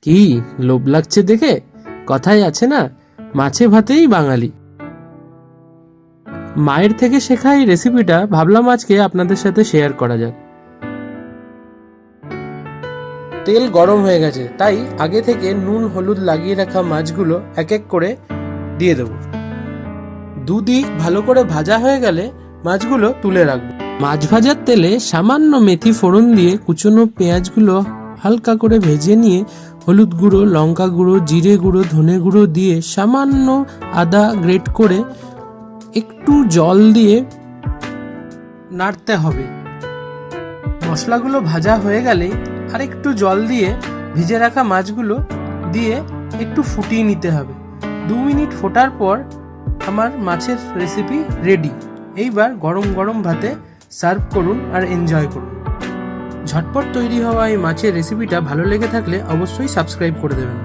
কি লোভ লাগছে দেখে? কথাই আছে না, মাছে ভাতেই বাঙালি। মায়ের থেকে শেখা এই রেসিপিটা ভাবলাম আজকে আপনাদের সাথে শেয়ার করা যাক। তেল গরম হয়ে গেছে, তাই আগে থেকে নুন হলুদ লাগিয়ে রাখা মাছগুলো এক এক করে দিয়ে দেব। দুদিক ভালো করে ভাজা হয়ে গেলে মাছগুলো তুলে রাখবো। মাছ ভাজার তেলে সামান্য মেথি ফোড়ন দিয়ে কুচনো পেঁয়াজগুলো হালকা করে ভেজে নিয়ে হলুদ গুঁড়ো, লঙ্কা গুঁড়ো, জিরে গুঁড়ো, ধনে গুঁড়ো দিয়ে সামান্য আদা গ্রেট করে একটু জল দিয়ে নাড়তে হবে। মশলাগুলো ভাজা হয়ে গেলেই আর একটু জল দিয়ে ভিজে রাখা মাছগুলো দিয়ে একটু ফুটিয়ে নিতে হবে। 2 মিনিট ফোটার পর আমার মাছের রেসিপি রেডি। এইবার গরম গরম ভাতে সার্ভ করুন আর এনজয় করুন। ঝটপট তৈরি হওয়া এই মাছের রেসিপিটা ভালো লেগে থাকলে অবশ্যই সাবস্ক্রাইব করে দেবেন।